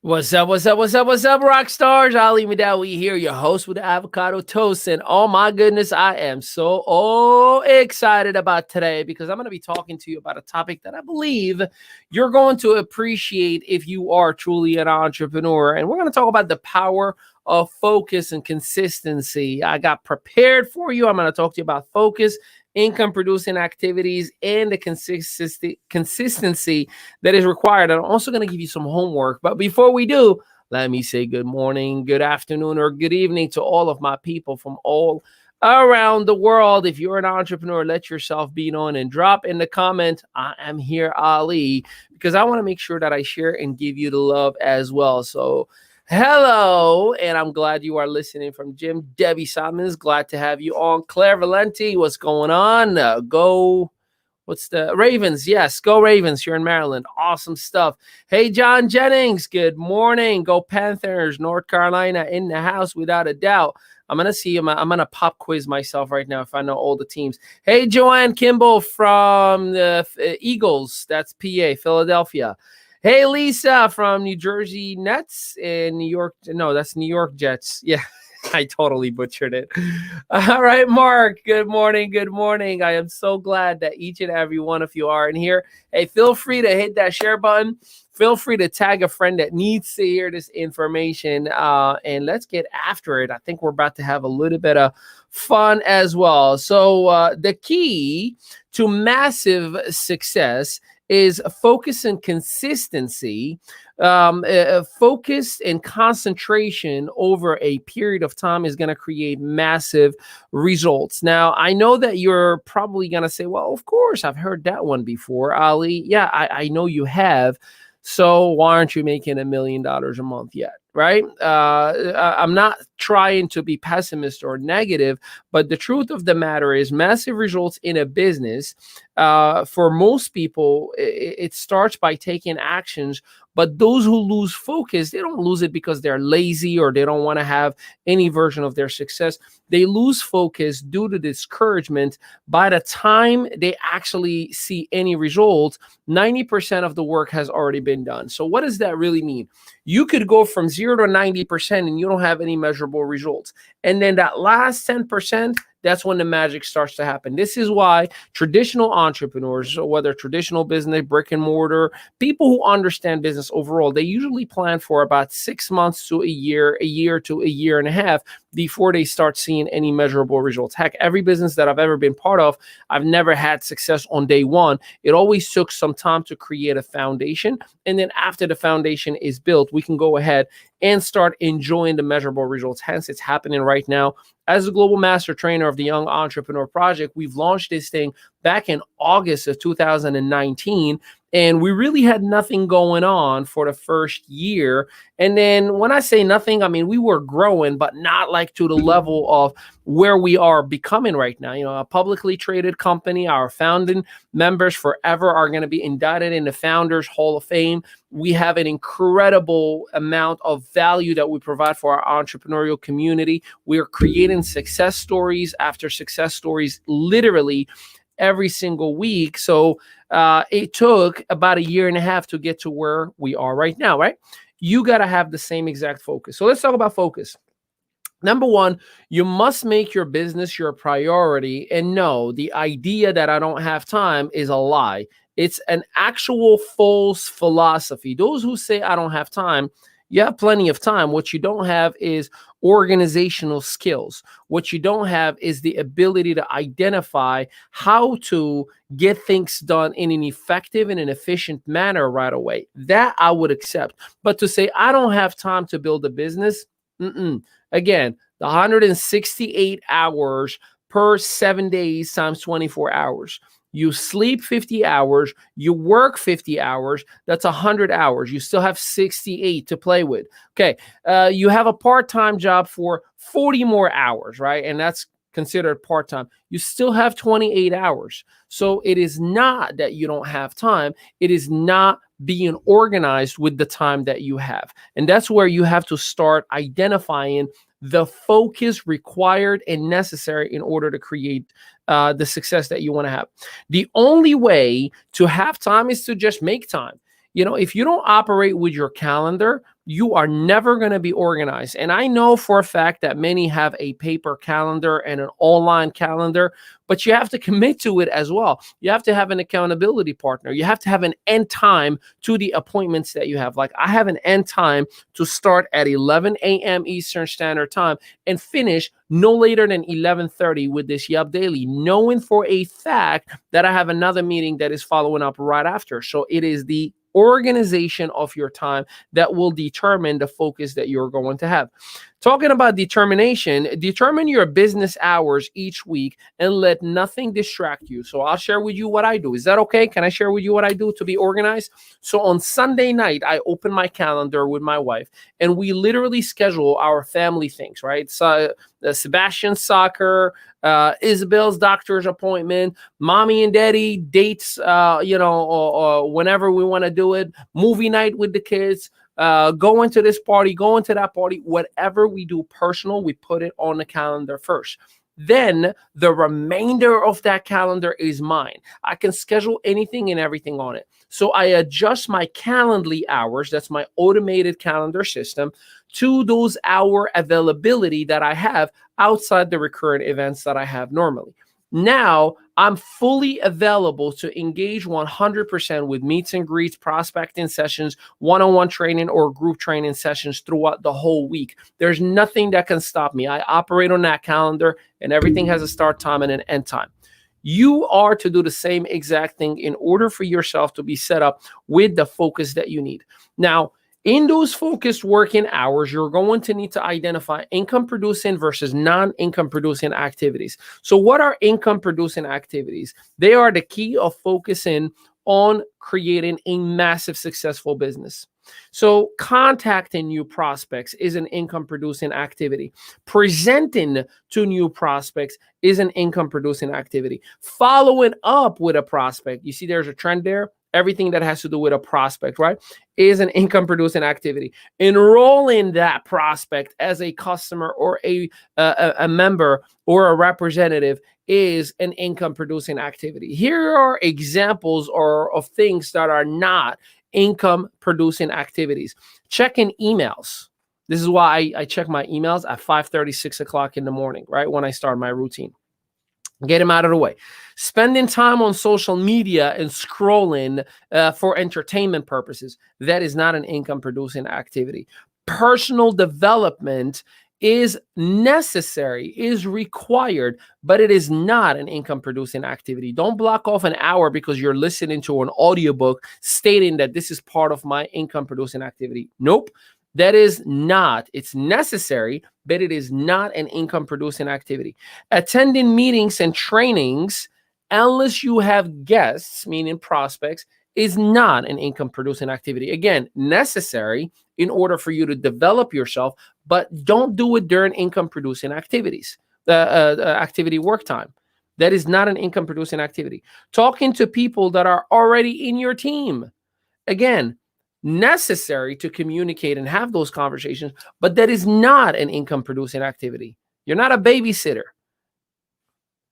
What's up? What's up? What's up? What's up, rock stars? Ali Madawi here, your host with the avocado toast. And oh my goodness, I am so excited about today because I'm going to be talking to you about a topic that I believe you're going to appreciate if you are truly an entrepreneur. And we're going to talk about the power of focus and consistency. I got prepared for you. I'm going to talk to you about focus, income producing activities, and the consistency that is required. I'm also going to give you some homework. But before we do, let me say good morning, good afternoon, or good evening to all of my people from all around the world. If you're an entrepreneur, let yourself be known and drop in the comment, I am here, Ali, because I want to make sure that I share and give you the love as well. So hello, and I'm glad you are listening from Jim. Debbie Simons, glad to have you on. Claire Valenti, what's going on? What's the Ravens? Yes, go Ravens. You're in Maryland. Awesome stuff. Hey, John Jennings, good morning. Go Panthers. North Carolina in the house without a doubt. I'm going to see him. I'm going to pop quiz myself right now if I know all the teams. Hey, Joanne Kimball from the Eagles. That's PA, Philadelphia. Hey, Lisa from New Jersey Nets in New York. No, that's New York Jets. Yeah, I totally butchered it. All right, Mark. Good morning. Good morning. I am so glad that each and every one of you are in here. Hey, feel free to hit that share button. Feel free to tag a friend that needs to hear this information. And let's get after it. I think we're about to have a little bit of fun as well. So the key to massive success is focus and consistency, focus and concentration over a period of time is going to create massive results. Now, I know that you're probably going to say, well, of course, I've heard that one before, Ali. Yeah, I know you have. So why aren't you making $1 million a month yet? Right? I'm not trying to be pessimist or negative, but the truth of the matter is massive results in a business, for most people, it starts by taking actions. But those who lose focus, they don't lose it because they're lazy or they don't want to have any version of their success. They lose focus due to discouragement. By the time they actually see any results, 90% of the work has already been done. So what does that really mean? You could go from 0 to 90% and you don't have any measurable results. And then that last 10%, that's when the magic starts to happen. This is why traditional entrepreneurs, whether traditional business, brick and mortar, people who understand business overall, they usually plan for about 6 months to a year to a year and a half before they start seeing any measurable results. Heck, every business that I've ever been part of, I've never had success on day one. It always took some time to create a foundation. And then after the foundation is built, we can go ahead and start enjoying the measurable results. Hence, it's happening right now. As a global master trainer of the Young Entrepreneur Project, we've launched this thing back in August of 2019. And we really had nothing going on for the first year. And then when I say nothing, I mean, we were growing, but not like to the level of where we are becoming right now. You know, a publicly traded company, our founding members forever are going to be indicted in the Founders Hall of Fame. We have an incredible amount of value that we provide for our entrepreneurial community. We are creating success stories after success stories, literally every single week. So it took about a year and a half to get to where we are right now, right? You got to have the same exact focus. So let's talk about focus. Number one, you must make your business your priority. And no, the idea that I don't have time is a lie. It's an actual false philosophy. Those who say I don't have time, you have plenty of time. What you don't have is organizational skills. What you don't have is the ability to identify how to get things done in an effective and an efficient manner right away. That I would accept. But to say I don't have time to build a business, again, the 168 hours per 7 days times 24 hours. You sleep 50 hours, you work 50 hours, that's 100 hours. You still have 68 to play with. Okay, you have a part-time job for 40 more hours, right? And that's considered part-time. You still have 28 hours. So it is not that you don't have time. It is not being organized with the time that you have. And that's where you have to start identifying the focus required and necessary in order to create the success that you want to have. The only way to have time is to just make time. You know, if you don't operate with your calendar, you are never going to be organized. And I know for a fact that many have a paper calendar and an online calendar, but you have to commit to it as well. You have to have an accountability partner. You have to have an end time to the appointments that you have. Like I have an end time to start at 11 a.m. Eastern Standard Time and finish no later than 11:30 with this Yelp Daily, knowing for a fact that I have another meeting that is following up right after. So it is the organization of your time that will determine the focus that you're going to have. Talking about determination, determine your business hours each week and let nothing distract you. So I'll share with you what I do. Is that okay? Can I share with you what I do to be organized? So on Sunday night, I open my calendar with my wife and we literally schedule our family things, right? So Sebastian's soccer, Isabel's doctor's appointment, mommy and daddy dates, or whenever we want to do it, movie night with the kids, going to this party, going to that party, whatever we do personal, we put it on the calendar first. Then the remainder of that calendar is mine. I can schedule anything and everything on it. So I adjust my Calendly hours, that's my automated calendar system, to those hour availability that I have outside the recurrent events that I have normally. Now I'm fully available to engage 100% with meets and greets, prospecting sessions, one-on-one training or group training sessions throughout the whole week. There's nothing that can stop me. I operate on that calendar and everything has a start time and an end time. You are to do the same exact thing in order for yourself to be set up with the focus that you need. Now, in those focused working hours, you're going to need to identify income producing versus non-income producing activities. So what are income producing activities? They are the key of focusing on creating a massive successful business. So contacting new prospects is an income producing activity. Presenting to new prospects is an income producing activity. Following up with a prospect, you see there's a trend there. Everything that has to do with a prospect, right, is an income producing activity. Enrolling that prospect as a customer or a member or a representative is an income producing activity. Here are examples of things that are not income producing activities. Checking emails. This is why I check my emails at 5:30, 6 o'clock in the morning, right, when I start my routine. Get them out of the way. Spending time on social media and scrolling for entertainment purposes, that is not an income producing activity. Personal development is necessary, is required, but it is not an income producing activity. Don't block off an hour because you're listening to an audiobook stating that this is part of my income producing activity. Nope. That is not, it's necessary, but it is not an income producing activity. Attending meetings and trainings, unless you have guests, meaning prospects, is not an income producing activity. Again, necessary in order for you to develop yourself, but don't do it during income producing activities, activity work time. That is not an income producing activity. Talking to people that are already in your team. Again, necessary to communicate and have those conversations, but that is not an income producing activity. You're not a babysitter.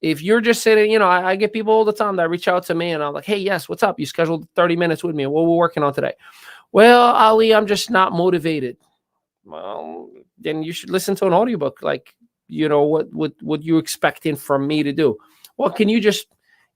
If you're just sitting, I get people all the time that reach out to me and I'm like, hey, yes, what's up? You scheduled 30 minutes with me. What we're working on today? Well, Ali, I'm just not motivated. Well, then you should listen to an audiobook. Like, what you expecting from me to do? Well, can you just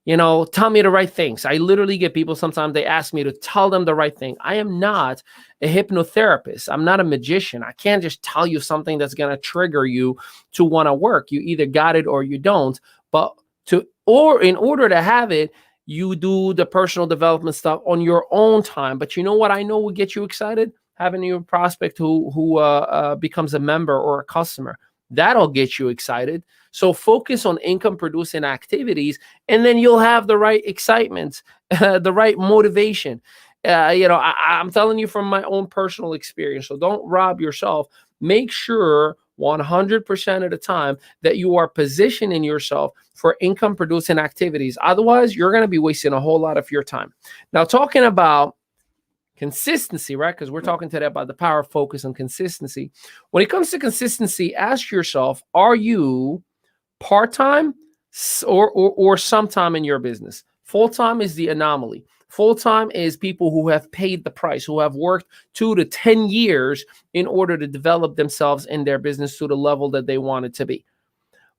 tell me the right things? I literally get people, sometimes they ask me to tell them the right thing. I am not a hypnotherapist. I'm not a magician. I can't just tell you something that's going to trigger you to want to work. You either got it or you don't. But in order to have it, you do the personal development stuff on your own time. But you know what I know will get you excited? Having your prospect who becomes a member or a customer. That'll get you excited. So focus on income producing activities, and then you'll have the right excitement, the right motivation. I'm telling you from my own personal experience. So don't rob yourself. Make sure 100% of the time that you are positioning yourself for income producing activities. Otherwise, you're going to be wasting a whole lot of your time. Now, talking about consistency, right? Because we're talking today about the power of focus and consistency. When it comes to consistency, ask yourself, are you part-time or sometime in your business? Full-time is the anomaly. Full-time is people who have paid the price, who have worked 2 to 10 years in order to develop themselves in their business to the level that they want it to be.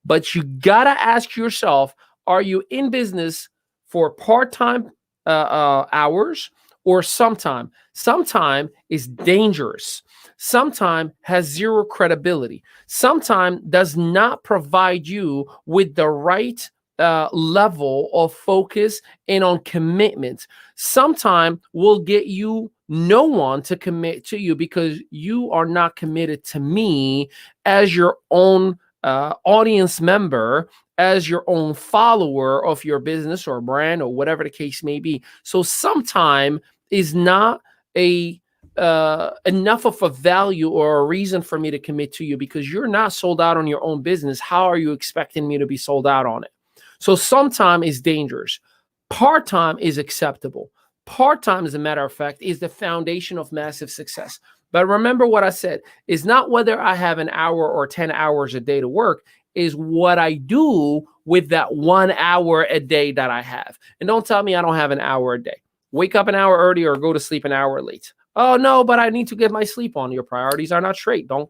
But you got to ask yourself, are you in business for part-time hours or sometime? Sometime is dangerous. Sometime has zero credibility. Sometime does not provide you with the right level of focus and on commitment. Sometime will get you no one to commit to you because you are not committed to me as your own audience member, as your own follower of your business or brand or whatever the case may be. So sometime is not a enough of a value or a reason for me to commit to you because you're not sold out on your own business. How are you expecting me to be sold out on it? So sometime is dangerous. Part-time is acceptable. Part-time, as a matter of fact, is the foundation of massive success. But remember what I said, is not whether I have an hour or 10 hours a day to work, is what I do with that 1 hour a day that I have. And don't tell me I don't have an hour a day. Wake up an hour early or go to sleep an hour late. Oh no, but I need to get my sleep on. Your priorities are not straight. Don't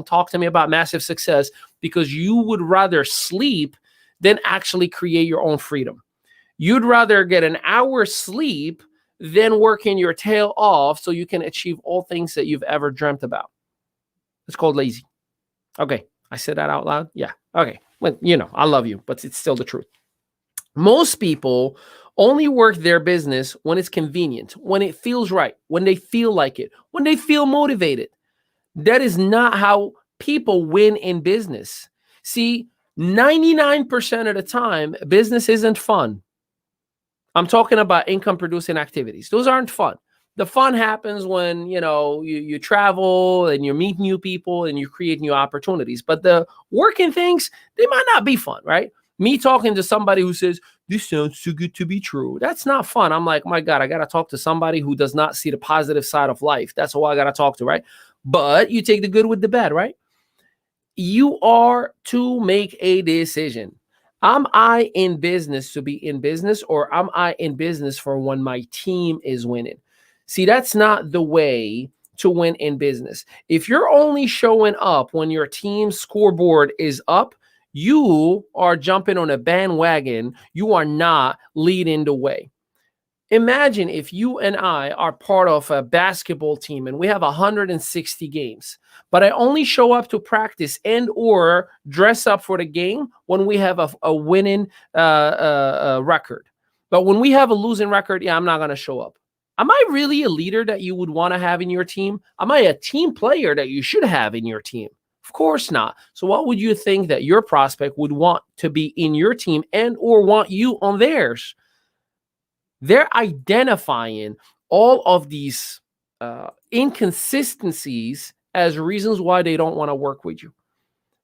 talk to me about massive success because you would rather sleep than actually create your own freedom. You'd rather get an hour's sleep than working your tail off so you can achieve all things that you've ever dreamt about. It's called lazy. Okay, I said that out loud? Yeah, okay. Well, I love you, but it's still the truth. Most people only work their business when it's convenient, when it feels right, when they feel like it, when they feel motivated. That is not how people win in business. See, 99% of the time, business isn't fun. I'm talking about income producing activities. Those aren't fun. The fun happens when, you travel and you meet new people and you create new opportunities. But the working things, they might not be fun, right? Me talking to somebody who says, this sounds too good to be true. That's not fun. I'm like, my God, I got to talk to somebody who does not see the positive side of life. That's who I got to talk to, right? But you take the good with the bad, right? You are to make a decision. Am I in business to be in business, or am I in business for when my team is winning? See, that's not the way to win in business. If you're only showing up when your team's scoreboard is up, you are jumping on a bandwagon. You are not leading the way. Imagine if you and I are part of a basketball team and we have 160 games, but I only show up to practice and or dress up for the game when we have a winning record. But when we have a losing record, I'm not going to show up. Am I really a leader that you would want to have in your team? Am I a team player that you should have in your team? Of course not. So what would you think that your prospect would want to be in your team and or want you on theirs? They're identifying all of these inconsistencies as reasons why they don't want to work with you.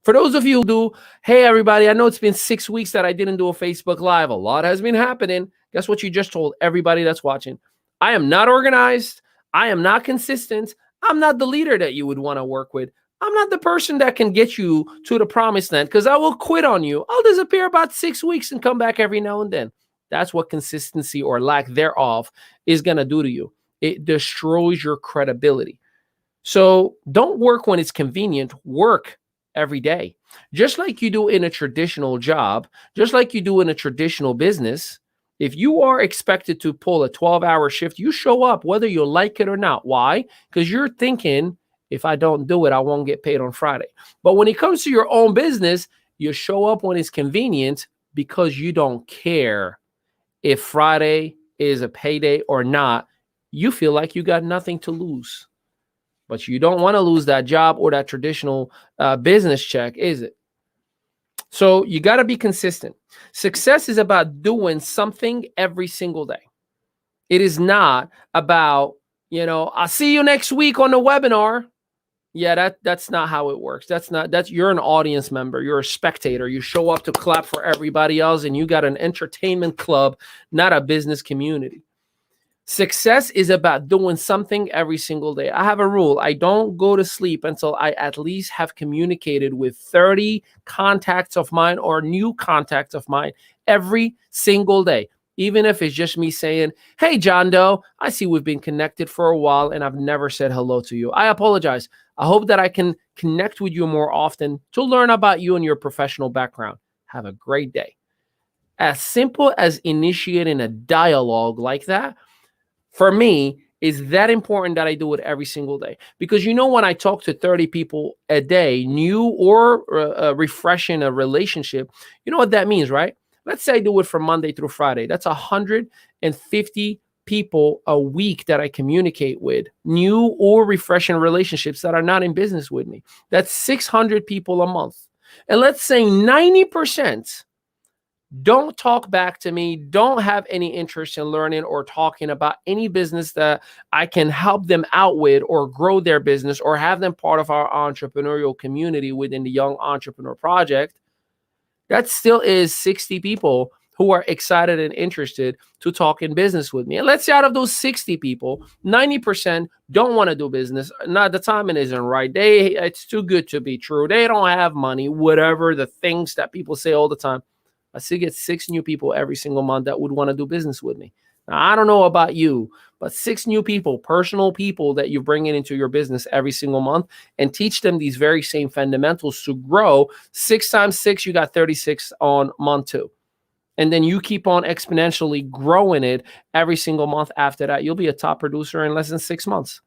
For those of you who do, hey, everybody, I know it's been 6 weeks that I didn't do a Facebook Live. A lot has been happening. Guess what you just told everybody that's watching? I am not organized. I am not consistent. I'm not the leader that you would want to work with. I'm not the person that can get you to the promised land because I will quit on you. I'll disappear about 6 weeks and come back every now and then. That's what consistency or lack thereof is going to do to you. It destroys your credibility. So don't work when it's convenient. Work every day. Just like you do in a traditional job, just like you do in a traditional business. If you are expected to pull a 12-hour shift, you show up whether you like it or not. Why? Because you're thinking, if I don't do it, I won't get paid on Friday. But when it comes to your own business, you show up when it's convenient because you don't care if Friday is a payday or not. You feel like you got nothing to lose. But you don't want to lose that job or that traditional business check, is it? So you got to be consistent. Success is about doing something every single day. It is not about, I'll see you next week on the webinar. Yeah, that's not how it works. You're an audience member. You're a spectator. You show up to clap for everybody else and you got an entertainment club, not a business community. Success is about doing something every single day. I have a rule. I don't go to sleep until I at least have communicated with 30 contacts of mine or new contacts of mine every single day. Even if it's just me saying, hey, John Doe, I see we've been connected for a while and I've never said hello to you. I apologize. I hope that I can connect with you more often to learn about you and your professional background. Have a great day. As simple as initiating a dialogue like that, for me, is that important that I do it every single day. Because when I talk to 30 people a day, new or refreshing a relationship, you know what that means, right? Let's say I do it from Monday through Friday. That's 150 people a week that I communicate with, new or refreshing relationships that are not in business with me. That's 600 people a month. And let's say 90% don't talk back to me, don't have any interest in learning or talking about any business that I can help them out with or grow their business or have them part of our entrepreneurial community within the Young Entrepreneur Project. That still is 60 people who are excited and interested to talk in business with me. And let's say out of those 60 people, 90% don't want to do business. Not the timing isn't right. It's too good to be true. They don't have money, whatever the things that people say all the time. I still get 6 new people every single month that would want to do business with me. Now, I don't know about you, but 6 new people, personal people that you bring into your business every single month and teach them these very same fundamentals to grow. 6 times 6, you got 36 on month 2. And then you keep on exponentially growing it every single month after that. You'll be a top producer in less than 6 months.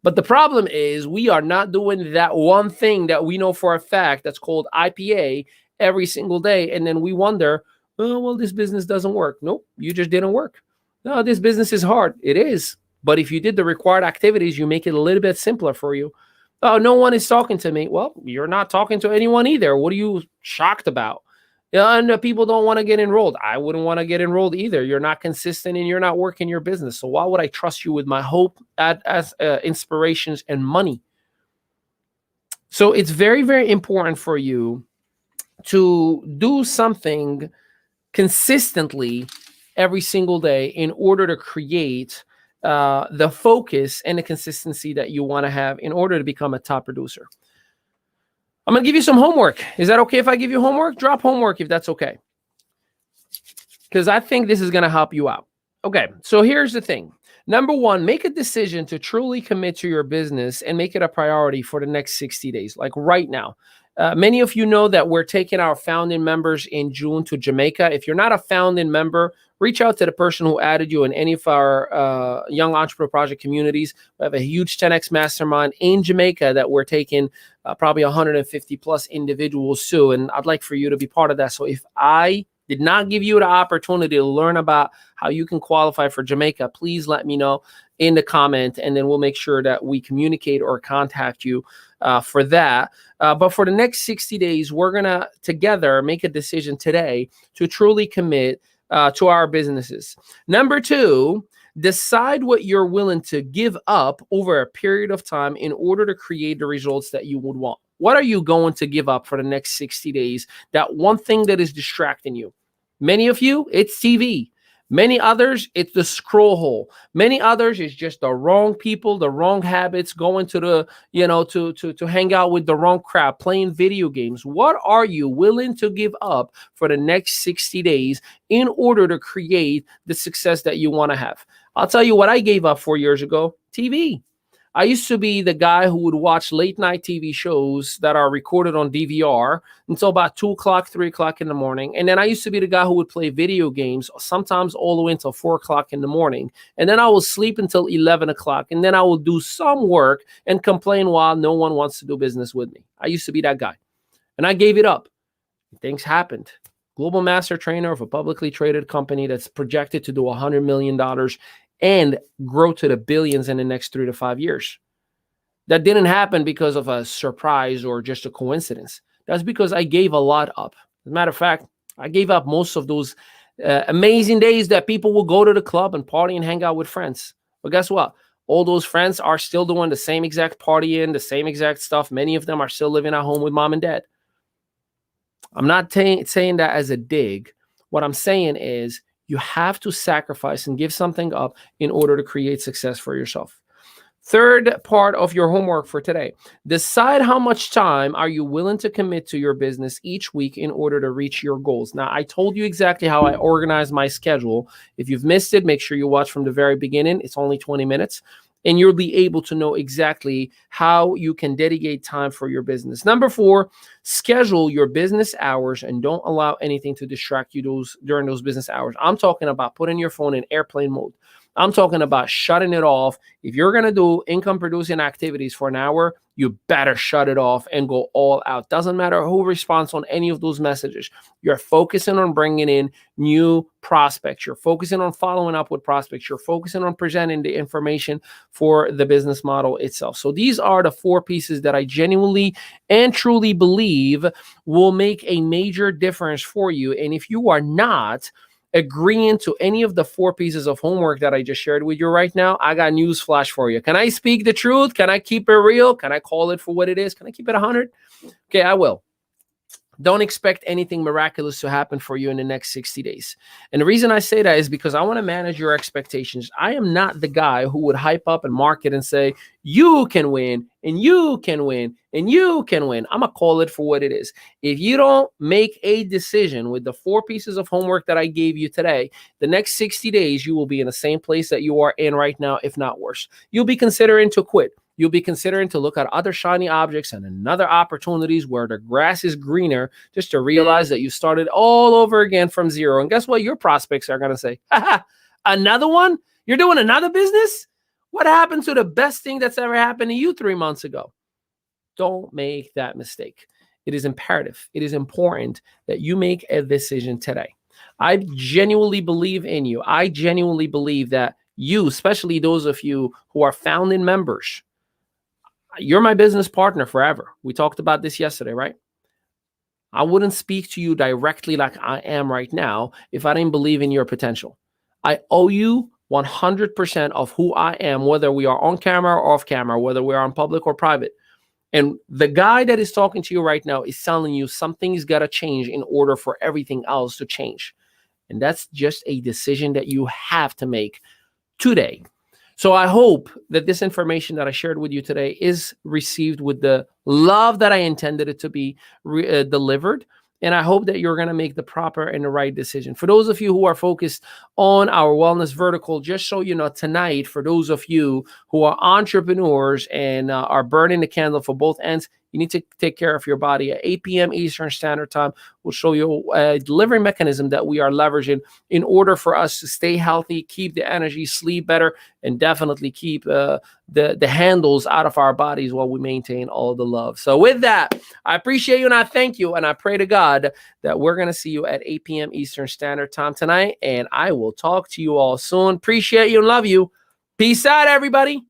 But the problem is we are not doing that one thing that we know for a fact that's called IPA every single day. And then we wonder, oh, well, this business doesn't work. Nope, you just didn't work. No, this business is hard. It is. But if you did the required activities, you make it a little bit simpler for you. Oh, no one is talking to me. Well, you're not talking to anyone either. What are you shocked about? And people don't want to get enrolled. I wouldn't want to get enrolled either. You're not consistent and you're not working your business. So why would I trust you with my hope, as inspirations and money? So it's very, very important for you to do something consistently every single day in order to create the focus and the consistency that you want to have in order to become a top producer. I'm going to give you some homework. Is that okay if I give you homework? Drop homework if that's okay. Because I think this is going to help you out. Okay, so here's the thing. Number 1, make a decision to truly commit to your business and make it a priority for the next 60 days, like right now. Many of you know that we're taking our founding members in June to Jamaica. If you're not a founding member, reach out to the person who added you in any of our Young Entrepreneur Project communities. We have a huge 10X mastermind in Jamaica that we're taking probably 150 plus individuals to. And I'd like for you to be part of that. So if I did not give you the opportunity to learn about how you can qualify for Jamaica, please let me know in the comment, and then we'll make sure that we communicate or contact you for that. But for the next 60 days, we're going to together make a decision today to truly commit to our businesses. Number 2, decide what you're willing to give up over a period of time in order to create the results that you would want. What are you going to give up for the next 60 days? That one thing that is distracting you. Many of you, it's TV. Many others, it's the scroll hole. Many others, it's just the wrong people, the wrong habits, going to the, to hang out with the wrong crowd, playing video games. What are you willing to give up for the next 60 days in order to create the success that you want to have? I'll tell you what I gave up 4 years ago: TV. I used to be the guy who would watch late night TV shows that are recorded on DVR until about 2 o'clock, 3 o'clock in the morning. And then I used to be the guy who would play video games, sometimes all the way until 4 o'clock in the morning. And then I will sleep until 11 o'clock. And then I will do some work and complain while no one wants to do business with me. I used to be that guy. And I gave it up. Things happened. Global master trainer of a publicly traded company that's projected to do $100 million and grow to the billions in the next 3 to 5 years. That didn't happen because of a surprise or just a coincidence. That's because I gave a lot up. As a matter of fact, I gave up most of those amazing days that people will go to the club and party and hang out with friends. But guess what? All those friends are still doing the same exact partying, the same exact stuff. Many of them are still living at home with mom and dad. I'm not saying that as a dig. What I'm saying is, you have to sacrifice and give something up in order to create success for yourself. Third part of your homework for today. Decide how much time are you willing to commit to your business each week in order to reach your goals. Now, I told you exactly how I organize my schedule. If you've missed it, make sure you watch from the very beginning. It's only 20 minutes. And you'll be able to know exactly how you can dedicate time for your business. Number 4, schedule your business hours and don't allow anything to distract you during those business hours. I'm talking about putting your phone in airplane mode. I'm talking about shutting it off. If you're going to do income producing activities for an hour, you better shut it off and go all out. Doesn't matter who responds on any of those messages. You're focusing on bringing in new prospects. You're focusing on following up with prospects. You're focusing on presenting the information for the business model itself. So these are the 4 pieces that I genuinely and truly believe will make a major difference for you. And if you are not agreeing to any of the 4 pieces of homework that I just shared with you right now, I got news flash for you. Can I speak the truth? Can I keep it real? Can I call it for what it is? Can I keep it 100? Okay, I will. Don't expect anything miraculous to happen for you in the next 60 days. And the reason I say that is because I want to manage your expectations. I am not the guy who would hype up and market and say, you can win and you can win and you can win. I'm going to call it for what it is. If you don't make a decision with the 4 pieces of homework that I gave you today, the next 60 days, you will be in the same place that you are in right now, if not worse. You'll be considering to quit. You'll be considering to look at other shiny objects and another opportunities where the grass is greener, just to realize that you started all over again from zero. And guess what? Your prospects are going to say, another one? You're doing another business? What happened to the best thing that's ever happened to you 3 months ago? Don't make that mistake. It is imperative. It is important that you make a decision today. I genuinely believe in you. I genuinely believe that you, especially those of you who are founding members, you're my business partner forever. We talked about this yesterday, right? I wouldn't speak to you directly like I am right now if I didn't believe in your potential. I owe you 100% of who I am, whether we are on camera or off camera, whether we are on public or private. And the guy that is talking to you right now is telling you something's got to change in order for everything else to change. And that's just a decision that you have to make today. So I hope that this information that I shared with you today is received with the love that I intended it to be delivered. And I hope that you're going to make the proper and the right decision. For those of you who are focused on our wellness vertical, just so you know, tonight, for those of you who are entrepreneurs and are burning the candle for both ends, you need to take care of your body. At 8 p.m. Eastern Standard Time, we'll show you a delivery mechanism that we are leveraging in order for us to stay healthy, keep the energy, sleep better, and definitely keep the handles out of our bodies while we maintain all the love. So with that, I appreciate you and I thank you. And I pray to God that we're going to see you at 8 p.m. Eastern Standard Time tonight. And I will talk to you all soon. Appreciate you and love you. Peace out, everybody.